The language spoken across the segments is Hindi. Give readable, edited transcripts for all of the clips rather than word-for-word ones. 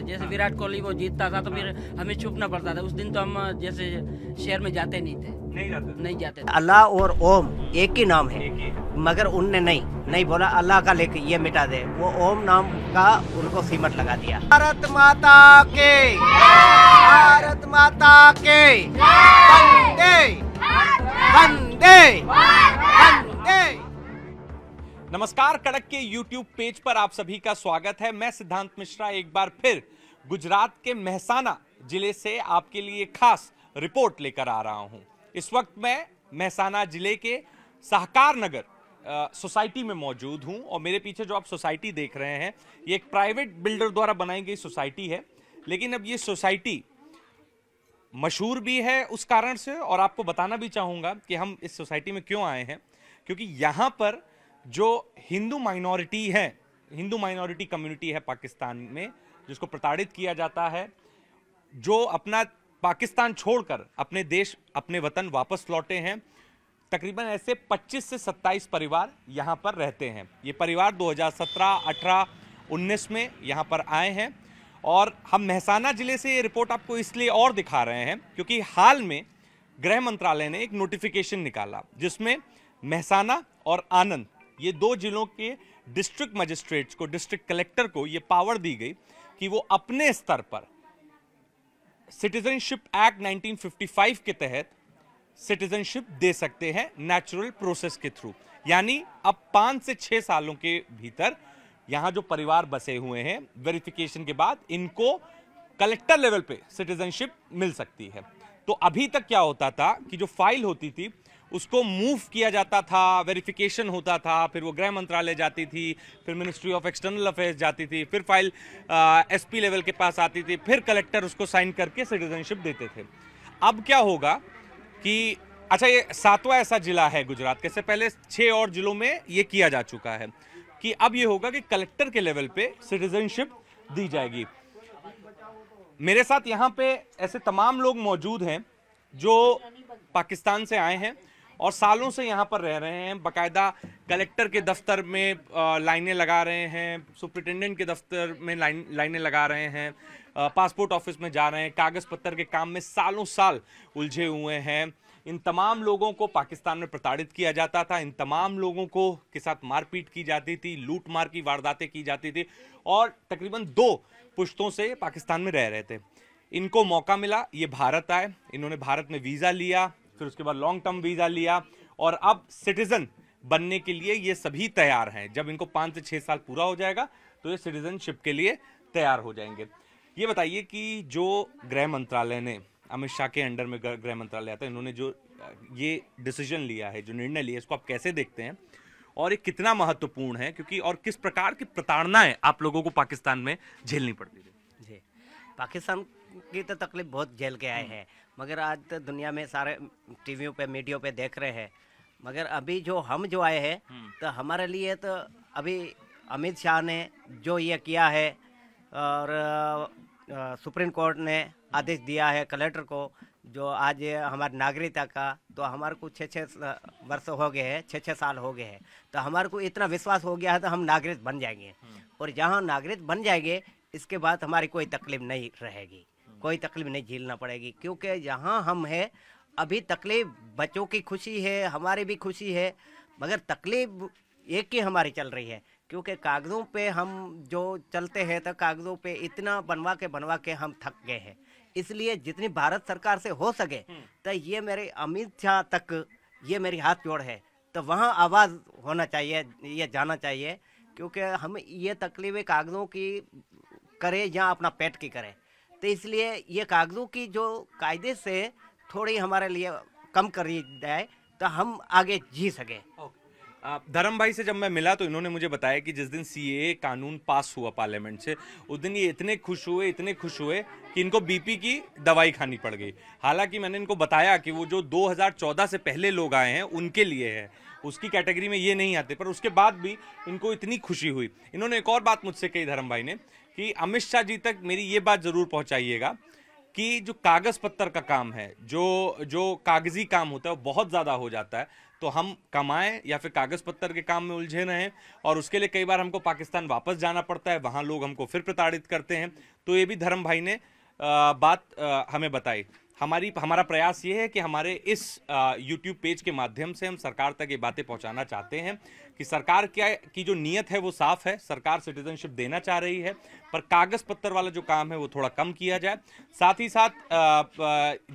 जैसे विराट कोहली वो जीतता था तो फिर हमें छुपना पड़ता था। उस दिन तो हम जैसे शहर में जाते नहीं थे, नहीं जाते थे। अल्लाह और ओम एक ही नाम है, मगर उनने नहीं बोला अल्लाह का लेके ये मिटा दे, वो ओम नाम का उनको सीमत लगा दिया। भारत माता के, भारत माता के, वंदे वंदे वंदे। नमस्कार, कड़क के YouTube पेज पर आप सभी का स्वागत है। मैं सिद्धांत मिश्रा एक बार फिर गुजरात के मेहसाना जिले से आपके लिए खास रिपोर्ट लेकर आ रहा हूं। इस वक्त मैं मेहसाना जिले के सहकार नगर सोसाइटी में मौजूद हूं और मेरे पीछे जो आप सोसाइटी देख रहे हैं ये एक प्राइवेट बिल्डर द्वारा बनाई गई सोसाइटी है, लेकिन अब ये सोसाइटी मशहूर भी है उस कारण से, और आपको बताना भी चाहूंगा कि हम इस सोसाइटी में क्यों आए हैं, क्योंकि यहां पर जो हिंदू माइनॉरिटी है, हिंदू माइनॉरिटी कम्युनिटी है पाकिस्तान में, जिसको प्रताड़ित किया जाता है, जो अपना पाकिस्तान छोड़कर अपने देश अपने वतन वापस लौटे हैं, तकरीबन ऐसे 25 से 27 परिवार यहां पर रहते हैं। ये परिवार 2017, 18, 19 में यहां पर आए हैं और हम मेहसाना जिले से ये रिपोर्ट आपको इसलिए और दिखा रहे हैं क्योंकि हाल में गृह मंत्रालय ने एक नोटिफिकेशन निकाला जिसमें मेहसाना और आनंद, ये दो जिलों के डिस्ट्रिक्ट मजिस्ट्रेट्स को, डिस्ट्रिक्ट कलेक्टर को ये पावर दी गई कि वो अपने स्तर पर सिटीजनशिप एक्ट 1955 के तहत सिटीजनशिप दे सकते हैं नेचुरल प्रोसेस के थ्रू। यानी अब 5 से 6 सालों के भीतर यहां जो परिवार बसे हुए हैं, वेरिफिकेशन के बाद इनको कलेक्टर लेवल पे सिटीजनशिप मिल सकती है। तो अभी तक क्या होता था कि जो फाइल होती थी उसको मूव किया जाता था, वेरिफिकेशन होता था, फिर वो गृह मंत्रालय जाती थी, फिर मिनिस्ट्री ऑफ एक्सटर्नल अफेयर्स जाती थी, फिर फाइल एसपी लेवल के पास आती थी, फिर कलेक्टर उसको साइन करके सिटीजनशिप देते थे। अब क्या होगा कि अच्छा, ये 7वां ऐसा जिला है गुजरात के, से पहले 6 और जिलों में ये किया जा चुका है कि अब ये होगा कि कलेक्टर के लेवल पे सिटीजनशिप दी जाएगी। मेरे साथ यहाँ पे ऐसे तमाम लोग मौजूद हैं जो पाकिस्तान से आए हैं और सालों से यहाँ पर रह रहे हैं, बकायदा कलेक्टर के दफ्तर में लाइनें लगा रहे हैं, सुपरिटेंडेंट के दफ्तर में लाइनें लगा रहे हैं, पासपोर्ट ऑफिस में जा रहे हैं, कागज पत्तर के काम में सालों साल उलझे हुए हैं। इन तमाम लोगों को पाकिस्तान में प्रताड़ित किया जाता था, इन तमाम लोगों को के साथ मारपीट की जाती थी, लूट मार की वारदातें की जाती थी और तकरीबन 2 पुश्तों से पाकिस्तान में रह रहे थे। इनको मौका मिला, ये भारत आए, इन्होंने भारत में वीज़ा लिया, फिर उसके बाद लॉन्ग टर्म वीज़ा लिया और अब सिटीजन बनने के लिए ये सभी तैयार हैं। जब इनको 5 से 6 साल पूरा हो जाएगा तो ये सिटीजनशिप के लिए तैयार हो जाएंगे। ये बताइए कि जो गृह मंत्रालय ने, अमित शाह के अंडर में गृह मंत्रालय आता है, इन्होंने जो ये डिसीजन लिया है, जो निर्णय लिया, इसको आप कैसे देखते हैं और ये कितना महत्वपूर्ण है, क्योंकि और किस प्रकार की प्रताड़नाएं आप लोगों को पाकिस्तान में झेलनी पड़ती थी? जी, पाकिस्तान की तो तकलीफ बहुत झेल के आए हैं, मगर आज तो दुनिया में सारे टीवियों पे, मीडिया पे देख रहे हैं। मगर अभी जो हम जो आए हैं तो हमारे लिए तो अभी अमित शाह ने जो ये किया है और सुप्रीम कोर्ट ने आदेश दिया है कलेक्टर को, जो आज हमारी नागरिकता का, तो हमारे को 6-6 वर्ष हो गए हैं, 6-6 साल हो गए हैं, तो हमारे को इतना विश्वास हो गया है तो हम नागरिक बन जाएंगे और जहाँ नागरिक बन जाएंगे इसके बाद हमारी कोई तकलीफ नहीं रहेगी, कोई तकलीफ नहीं झेलना पड़ेगी। क्योंकि यहाँ हम हैं अभी तकलीफ बच्चों की खुशी है, हमारी भी खुशी है, मगर तकलीफ एक ही हमारी चल रही है क्योंकि कागज़ों पे हम जो चलते हैं तो कागज़ों पे इतना बनवा के हम थक गए हैं। इसलिए जितनी भारत सरकार से हो सके तो ये मेरे अमित शाह तक ये मेरी हाथ जोड़ है, तो वहाँ आवाज़ होना चाहिए, ये जाना चाहिए, क्योंकि हम ये तकलीफ़ें कागज़ों की करें या अपना पेट की करें, तो इसलिए ये कागज़ों की जो कायदे से थोड़ी हमारे लिए कम करी जाए तो हम आगे जी सकें। धर्म भाई से जब मैं मिला तो इन्होंने मुझे बताया कि जिस दिन सीएए कानून पास हुआ पार्लियामेंट से, उस दिन ये इतने खुश हुए कि इनको बीपी की दवाई खानी पड़ गई। हालांकि मैंने इनको बताया कि वो जो 2014 से पहले लोग आए हैं उनके लिए है, उसकी कैटेगरी में ये नहीं आते, पर उसके बाद भी इनको इतनी खुशी हुई। इन्होंने एक और बात मुझसे कही धर्म भाई ने कि अमित शाह जी तक मेरी ये बात जरूर पहुंचाइएगा कि जो कागज पत्तर का काम है, जो कागजी काम होता है वो बहुत ज्यादा हो जाता है, तो हम कमाएं या फिर कागज पत्तर के काम में उलझे रहें, और उसके लिए कई बार हमको पाकिस्तान वापस जाना पड़ता है, वहां लोग हमको फिर प्रताड़ित करते हैं। तो ये भी धर्म भाई ने बात हमें बताई। हमारा प्रयास ये है कि हमारे इस YouTube पेज के माध्यम से हम सरकार तक ये बातें पहुंचाना चाहते हैं कि सरकार की जो नीयत है वो साफ है, सरकार सिटीजनशिप देना चाह रही है, पर कागज पत्तर वाला जो काम है वो थोड़ा कम किया जाए। साथ ही साथ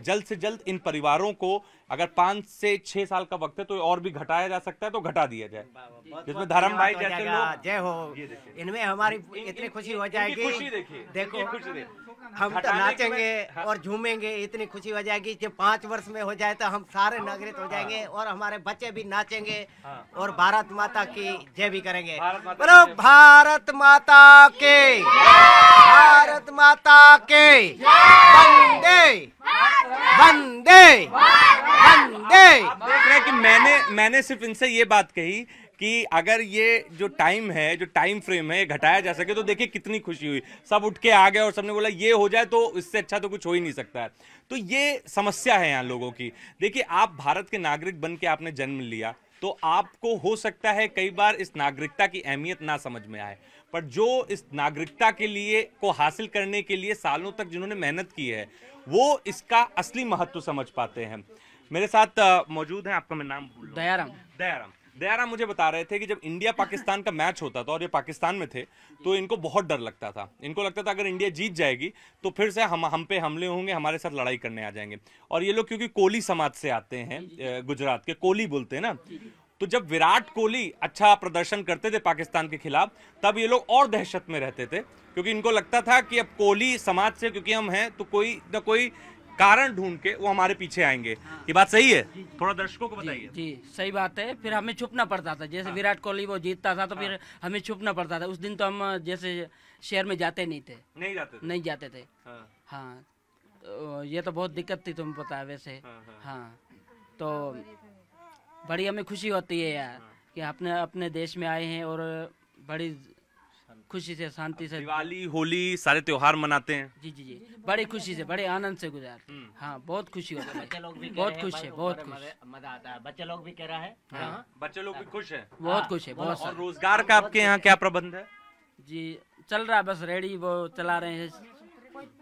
जल्द से जल्द इन परिवारों को अगर 5 से 6 साल का वक्त है तो और भी घटाया जा सकता है तो घटा दिया जाए, जिसमें धर्म भाई जैसे लोग, जय हो, इनमें हमारी इतनी खुशी हो जाएगी। खुशी देखिए, देखो खुशी हम तो नाचेंगे और झूमेंगे, इतनी खुशी हो जाएगी। जब 5 वर्ष में हो जाए तो हम सारे नागरिक हो जाएंगे और हमारे बच्चे भी नाचेंगे और भारत माता की जय भी करेंगे। बोलो भारत माता के, भारत माता के, वंदे वंदे वंदे। आप देख रहे हैं कि मैंने सिर्फ इनसे ये बात कही कि अगर ये जो टाइम है, जो टाइम फ्रेम है, घटाया जा सके तो देखिए कितनी खुशी हुई। सब उठ के आ गए और सबने बोला ये हो जाए तो इससे अच्छा तो कुछ हो ही नहीं सकता है। तो ये समस्या है यहाँ लोगों की। देखिए, आप भारत के नागरिक बन के आपने जन्म लिया तो आपको हो सकता है कई बार इस नागरिकता की अहमियत ना समझ में आए, पर जो इस नागरिकता के लिए को हासिल करने के लिए सालों तक जिन्होंने मेहनत की है वो इसका असली महत्व समझ पाते हैं। मेरे साथ मौजूद हैं, आपका मैं नाम भूल रहा हूं। दयाराम मुझे बता रहे थे कि जब इंडिया पाकिस्तान का मैच होता था और ये पाकिस्तान में थे तो इनको बहुत डर लगता था। इनको लगता था अगर इंडिया जीत जाएगी तो फिर से हम पे हमले होंगे, हमारे साथ लड़ाई करने आ जाएंगे। और ये लोग क्योंकि कोली समाज से आते हैं, गुजरात के कोली बोलते हैं ना, तो जब विराट कोहली अच्छा प्रदर्शन करते थे पाकिस्तान के खिलाफ तब ये लोग और दहशत में रहते थे, क्योंकि इनको लगता था कि अब कोहली समाज से क्योंकि हम हैं तो कोई न कोई कारण ढूंढ के वो हमारे पीछे आएंगे। ये बात सही है? थोड़ा दर्शकों को बताइए। जी सही बात है। फिर हमें छुपना पड़ता था, जैसे विराट कोहली वो जीतता था तो फिर हमें छुपना पड़ता था। उस दिन तो हम जैसे शहर में जाते नहीं जाते थे। हाँ, तो ये तो बहुत दिक्कत थी, तुम्हें पता है वैसे। हाँ, तो बड़ी हमें खुशी होती है यार कि अपने देश में आए हैं और बड़ी खुशी से, शांति से दिवाली, होली, सारे त्योहार मनाते हैं। जी, बड़ी खुशी से, बड़े आनंद से गुजार। हाँ, बहुत खुशी होती है। बच्चे लोग भी बहुत खुश है, बहुत खुश, मजा आता है। बच्चे लोग भी कह रहा है। हाँ, बच्चे लोग भी खुश हैं, बहुत खुश है, बहुत। और रोजगार का आपके यहाँ क्या प्रबंध है? जी चल रहा है, बस रेडी वो चला रहे हैं।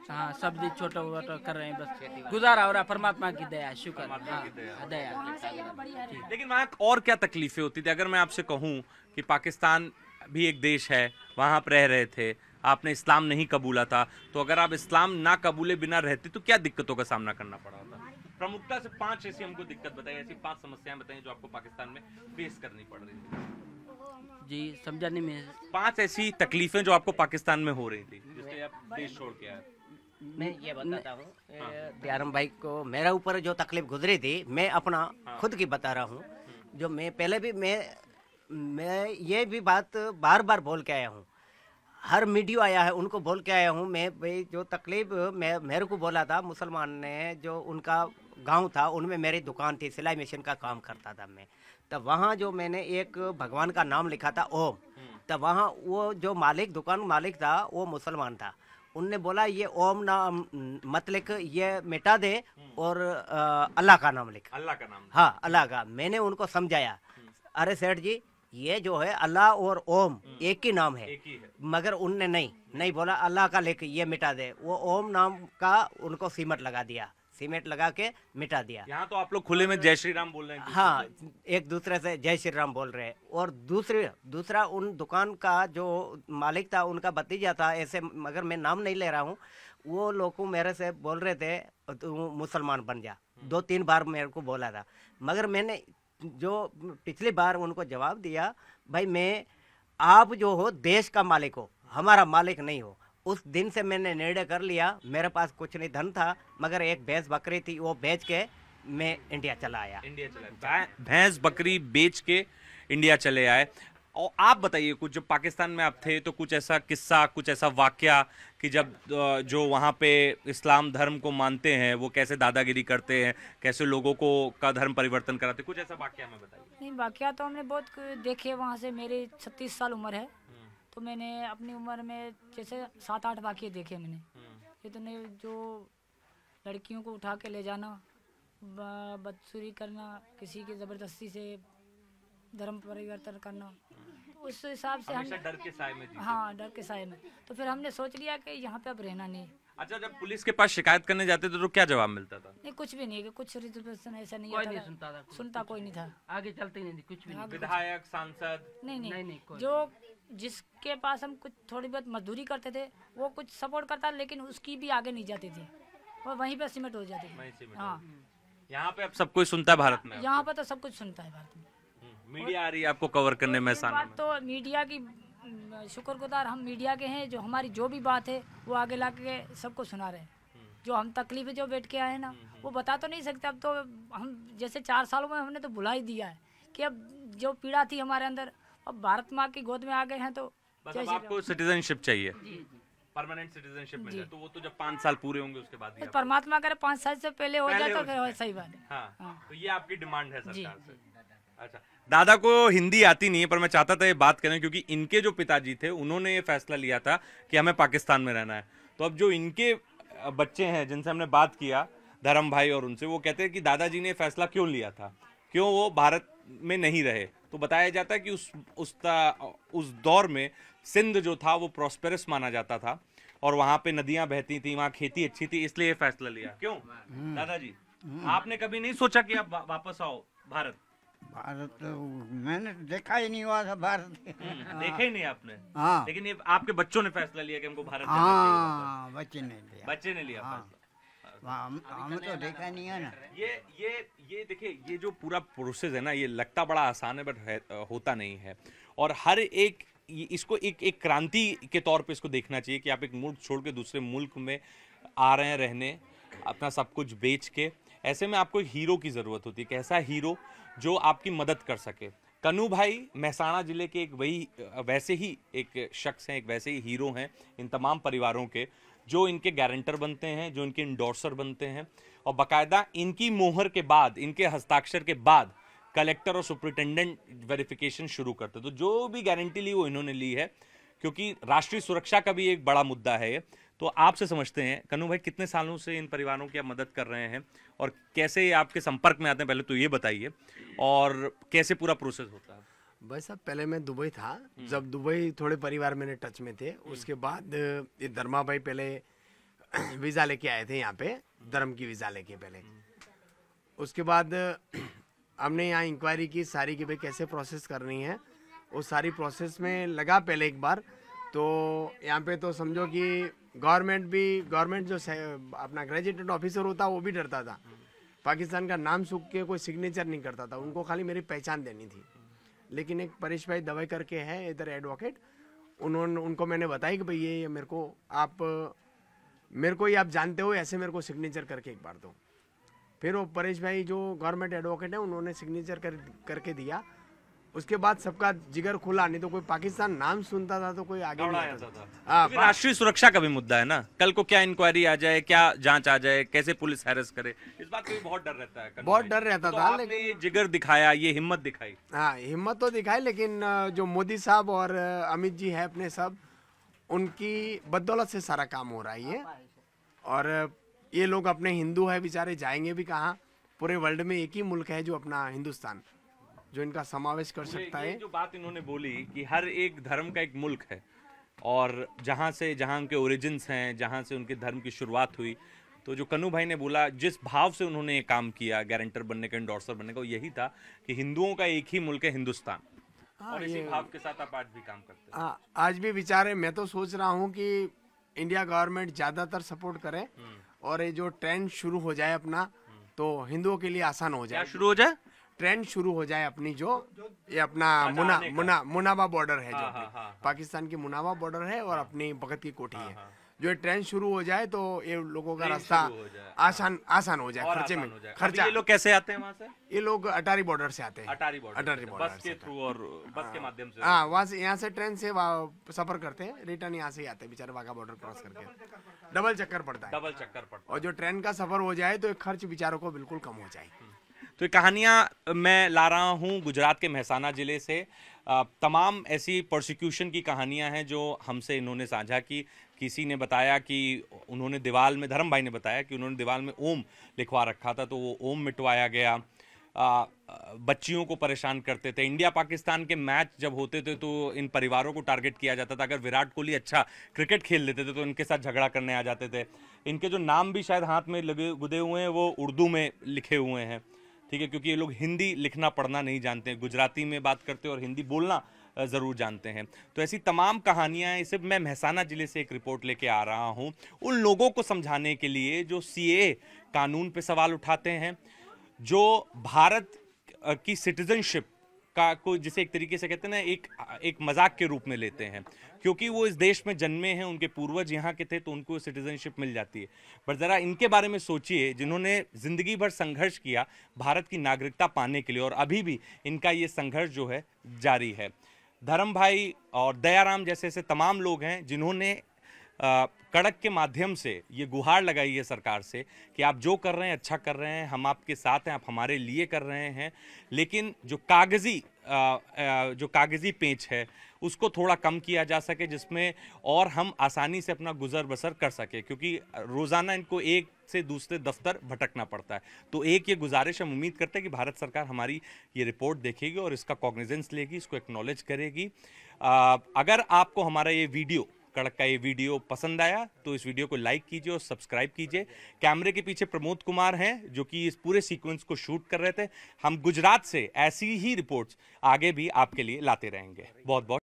हाँ, सब्जी छोटा वोटा कर रहे हैं, बस गुजारा हो रहा। परमात्मा की दया, शुक्र। हाँ, दया। लेकिन वहाँ और क्या तकलीफें होती थी? अगर मैं आपसे कहूँ कि पाकिस्तान भी एक देश है, वहां आप रह रहे थे, आपने इस्लाम नहीं कबूला था, तो अगर आप इस्लाम ना कबूले बिना रहते तो क्या दिक्कतों का सामना करना पड़ा होता? प्रमुखता से 5 ऐसी हमको दिक्कत बताइए, ऐसी 5 समस्याएं बताइए जो आपको पाकिस्तान में फेस करनी पड़ रही थी। जी समझाने में 5 ऐसी तकलीफें जो आपको पाकिस्तान में हो रही थी जिससे आप देश छोड़ के आए। मैं ये बताता हूँ दयाराम भाई को, मेरे ऊपर जो तकलीफ गुजरी थी मैं अपना खुद की बता रहा हूँ। जो मैं पहले भी मैं ये भी बात बार बार बोल के आया हूँ, हर मीडिया आया है उनको बोल के आया हूँ मैं भाई। जो तकलीफ मेरे को बोला था मुसलमान ने, जो उनका गांव था उनमें मेरी दुकान थी, सिलाई मशीन का काम करता था मैं। तब वहाँ जो मैंने एक भगवान का नाम लिखा था ओम, तब वहाँ वो जो दुकान मालिक था वो मुसलमान था। उनने बोला ये ओम नाम मत लिख, ये मिटा दे और अल्लाह का नाम लिख। अल्लाह का नाम? हाँ, अल्लाह का। मैंने उनको समझाया, अरे सेठ जी ये जो है अल्लाह और ओम एक ही नाम है, मगर उनने नहीं बोला अल्लाह का लिख, ये मिटा दे। वो ओम नाम का उनको सीमेंट लगा दिया, सीमेंट लगा के मिटा दिया। यहाँ तो आप लोग खुले में जय श्री राम बोल रहे हैं। हाँ, एक दूसरे से जय श्री राम बोल रहे हैं। और दूसरा उन दुकान का जो मालिक था उनका भतीजा था ऐसे, मगर मैं नाम नहीं ले रहा हूँ। वो लोग मेरे से बोल रहे थे तू मुसलमान बन जा, 2-3 बार मेरे को बोला था। मगर मैंने जो पिछली बार उनको जवाब दिया, भाई मैं आप जो हो देश का मालिक हो, हमारा मालिक नहीं हो। उस दिन से मैंने निर्णय कर लिया, मेरे पास कुछ नहीं धन था मगर एक भैंस बकरी थी, वो बेच के मैं इंडिया चला आया। भैंस बकरी बेच के इंडिया चले आए। और आप बताइए कुछ, जब पाकिस्तान में आप थे तो कुछ ऐसा किस्सा, कुछ ऐसा वाकया कि जब जो वहाँ पे इस्लाम धर्म को मानते हैं वो कैसे दादागिरी करते हैं, कैसे लोगों को का धर्म परिवर्तन कराते, कुछ ऐसा वाकया हमें बताइए। नहीं, वाकया तो हमने बहुत देखे। वहाँ से मेरी 36 साल उम्र है, तो मैंने अपनी उम्र में जैसे 7-8 वाकये देखे मैंने। ये तो नहीं जो लड़कियों को उठा के ले जाना, बदसुरी करना, किसी की ज़बरदस्ती से धर्म परिवर्तन करना, उस हिसाब से हम डर के साए में जीते। हाँ, डर के साए में। तो फिर हमने सोच लिया कि यहाँ पे अब रहना नहीं। अच्छा, जब पुलिस के पास शिकायत करने जाते थे तो क्या जवाब मिलता था? नहीं, कुछ भी नहीं, कि कुछ रिजर्वेशन ऐसा नहीं कोई आता नहीं था। सुनता था, सुनता कोई नहीं था, आगे चलते ही नहीं, कुछ भी नहीं। विधायक, सांसद? नहीं, जो जिसके पास हम कुछ थोड़ी बहुत मजदूरी करते थे वो कुछ सपोर्ट करता, लेकिन उसकी भी आगे नहीं जाती थी, वो वहीं पे सिमट हो जाती थी। हाँ, यहाँ पे अब सब कोई सुनता है भारत में? यहाँ पर तो सब कुछ सुनता है भारत में। मीडिया आ रही है आपको कवर करने में? बात तो मीडिया की शुक्रगुजार हम मीडिया के हैं, जो हमारी जो भी बात है वो आगे ला के सबको सुना रहे हैं। जो हम तकलीफ जो बैठ के आए हैं ना, वो बता तो नहीं सकते। अब तो हम जैसे 4 सालों में हमने तो भुला ही दिया है कि अब जो पीड़ा थी हमारे अंदर, अब भारत माँ की गोद में आ गए हैं। तो बस अब आपको सिटीजनशिप चाहिए, परमानेंट सिटीजनशिप मिल जाए, तो वो तो जब 5 साल पूरे होंगे उसके बाद ही परमात्मा करे 5 साल से पहले हो जाए तो फिर सही बात है। हाँ, तो ये आपकी डिमांड है सरकार से। अच्छा, दादा को हिंदी आती नहीं है, पर मैं चाहता था ये बात करें क्योंकि इनके जो पिताजी थे उन्होंने ये फैसला लिया था कि हमें पाकिस्तान में रहना है। तो अब जो इनके बच्चे हैं जिनसे हमने बात किया, धर्म भाई और उनसे, वो कहते हैं कि दादाजी ने फैसला क्यों लिया था, क्यों वो भारत में नहीं रहे। तो बताया जाता है कि उस दौर में सिंध जो था वो प्रॉस्पेरस माना जाता था और वहां पे नदियां बहती थी, वहां खेती अच्छी थी, इसलिए ये फैसला लिया। क्यों दादाजी, आपने कभी नहीं सोचा कि आप वापस आओ भारत? भारत मैंने देखा ही नहीं हुआ था भारत। देखा ही नहीं आपने? हाँ, लेकिन ये आपके बच्चों ने फैसला लिया कि हमको भारत जाना हाँ, बच्चे ने लिया। बच्चे ने लिया हाँ, हम तो देखा नहीं है ना। ये देखिए, ये जो पूरा प्रोसेस है ना, ये लगता बड़ा आसान है बट होता नहीं है। और हर एक इसको एक क्रांति के तौर पे इसको देखना चाहिए कि आप एक मुल्क छोड़ के दूसरे मुल्क में आ रहे हैं रहने, अपना सब कुछ बेच के। ऐसे में आपको एक हीरो की जरूरत होती है, कैसा हीरो जो आपकी मदद कर सके। कन्नू भाई महसाणा जिले के वैसे ही एक शख्स हैं, एक वैसे ही हीरो हैं इन तमाम परिवारों के, जो इनके गारंटर बनते हैं, जो इनके इंडोर्सर बनते हैं और बाकायदा इनकी मोहर के बाद, इनके हस्ताक्षर के बाद कलेक्टर और सुपरिटेंडेंट वेरिफिकेशन शुरू करते। तो जो भी गारंटी ली वो इन्होंने ली है, क्योंकि राष्ट्रीय सुरक्षा का भी एक बड़ा मुद्दा है। तो आपसे समझते हैं कन्नू भाई, कितने सालों से इन परिवारों की आप मदद कर रहे हैं और कैसे ये आपके संपर्क में आते हैं, पहले तो ये बताइए, और कैसे पूरा प्रोसेस होता है? भाई साहब, पहले मैं दुबई था, जब दुबई थोड़े परिवार मेरे टच में थे, उसके बाद ये धर्मा भाई पहले वीज़ा लेके आए थे यहाँ पे, धर्म की वीज़ा लेके पहले। उसके बाद हमने यहाँ इंक्वायरी की सारी कि भाई कैसे प्रोसेस करनी है, वो सारी प्रोसेस में लगा पहले एक बार। तो यहाँ पे तो समझो कि गवर्नमेंट जो अपना ग्रेजुएटेड ऑफिसर होता वो भी डरता था, पाकिस्तान का नाम सूख के कोई सिग्नेचर नहीं करता था, उनको खाली मेरी पहचान देनी थी। लेकिन एक परेश भाई दवाई करके है इधर एडवोकेट, उनको मैंने बताया कि भाई ये मेरे को ये आप जानते हो, ऐसे मेरे को सिग्नेचर करके एक बार दो। फिर वो परेश भाई जो गवर्नमेंट एडवोकेट है उन्होंने सिग्नेचर करके दिया। उसके बाद सबका जिगर खुला, नहीं तो कोई पाकिस्तान नाम सुनता था तो कोई आगे नहीं आता था। राष्ट्रीय सुरक्षा का भी मुद्दा है ना, कल को क्या इंक्वायरी आ जाए, क्या जांच आ जाए, कैसे पुलिस हैरेस करे, इस बात का भी बहुत डर रहता है। बहुत डर रहता तो था, आपने ये जिगर दिखाया, ये हिम्मत दिखाई। हाँ, हिम्मत तो दिखाई, लेकिन जो मोदी साहब और अमित जी है अपने सब, उनकी बदौलत से सारा काम हो रहा है ये। और ये लोग अपने हिंदू है बेचारे, जाएंगे भी कहाँ? पूरे वर्ल्ड में एक ही मुल्क है जो अपना हिंदुस्तान, जो इनका समावेश कर सकता है। जो बात इन्होंने बोली कि हर एक धर्म का एक मुल्क है, और जहाँ उनके ओरिजिन्स हैं, जहाँ से उनके धर्म की शुरुआत हुई, तो जो कन्नू भाई ने बोला, जिस भाव से उन्होंने ये काम किया, गारंटर बनने का, इंडोर्सर बनने का, यही था कि हिंदुओं का एक ही मुल्क है हिंदुस्तान। और इसी भाव के साथ आप आज भी काम करते हैं। हाँ, आज भी विचार है। मैं तो सोच रहा हूँ कि इंडिया गवर्नमेंट ज्यादातर सपोर्ट करे और ये जो ट्रेंड शुरू हो जाए अपना, तो हिंदुओं के लिए आसान हो जाए। क्या शुरू हो जाए? ट्रेंड शुरू हो जाए अपनी, जो ये अपना मुनाबा बॉर्डर है, जो पाकिस्तान की मुनाबा बॉर्डर है और अपनी भगत की कोठी है, जो ट्रेन शुरू हो जाए तो ये लोगों का रास्ता आसान हो जाए, खर्चे में खर्चा। ये लोग कैसे आते हैं वहाँ से? ये लोग अटारी बॉर्डर से आते हैं। अटारी बॉर्डर बस के थ्रू और बस के माध्यम से? हाँ, वहाँ से, यहाँ से ट्रेन से सफर करते हैं, रिटर्न यहाँ से ही आते हैं बेचारे, वाघा बॉर्डर क्रॉस करके। डबल चक्कर पड़ता है। और जो ट्रेन का सफर हो जाए तो खर्च बेचारों को बिल्कुल कम हो जाए। तो ये कहानियां मैं ला रहा हूं गुजरात के महसाना जिले से। तमाम ऐसी प्रोसिक्यूशन की कहानियां हैं जो हमसे इन्होंने साझा की, किसी ने बताया कि उन्होंने दीवार में, धर्म भाई ने बताया कि उन्होंने दीवार में ओम लिखवा रखा था, तो वो ओम मिटवाया गया। बच्चियों को परेशान करते थे। इंडिया पाकिस्तान के मैच जब होते थे तो इन परिवारों को टारगेट किया जाता था। अगर विराट कोहली अच्छा क्रिकेट खेल लेते थे तो इनके साथ झगड़ा करने आ जाते थे। इनके जो नाम भी शायद हाथ में लगे गुदे हुए हैं वो उर्दू में लिखे हुए हैं, ठीक है, क्योंकि ये लोग हिंदी लिखना पढ़ना नहीं जानते हैं, गुजराती में बात करते हैं और हिंदी बोलना ज़रूर जानते हैं। तो ऐसी तमाम कहानियां, इसे मैं मेहसाना ज़िले से एक रिपोर्ट लेके आ रहा हूं उन लोगों को समझाने के लिए जो सीएए कानून पे सवाल उठाते हैं, जो भारत की सिटीजनशिप का को जिसे एक तरीके से कहते हैं ना एक मजाक के रूप में लेते हैं, क्योंकि वो इस देश में जन्मे हैं, उनके पूर्वज यहाँ के थे तो उनको सिटीजनशिप मिल जाती है। पर ज़रा इनके बारे में सोचिए जिन्होंने ज़िंदगी भर संघर्ष किया भारत की नागरिकता पाने के लिए, और अभी भी इनका ये संघर्ष जो है जारी है। धर्म भाई और दयाराम जैसे ऐसे तमाम लोग हैं जिन्होंने कड़क के माध्यम से ये गुहार लगाई है सरकार से कि आप जो कर रहे हैं अच्छा कर रहे हैं, हम आपके साथ हैं, आप हमारे लिए कर रहे हैं, लेकिन जो कागजी पेंच है उसको थोड़ा कम किया जा सके, जिसमें और हम आसानी से अपना गुजर बसर कर सके, क्योंकि रोज़ाना इनको एक से दूसरे दफ्तर भटकना पड़ता है। तो एक ये गुजारिश हम उम्मीद करते हैं कि भारत सरकार हमारी ये रिपोर्ट देखेगी और इसका कॉग्निजेंस लेगी, इसको एक्नॉलेज करेगी। अगर आपको हमारा ये वीडियो, कड़क का ये वीडियो पसंद आया तो इस वीडियो को लाइक कीजिए और सब्सक्राइब कीजिए। कैमरे के पीछे प्रमोद कुमार हैं जो कि इस पूरे सीक्वेंस को शूट कर रहे थे। हम गुजरात से ऐसी ही रिपोर्ट्स आगे भी आपके लिए लाते रहेंगे। बहुत बहुत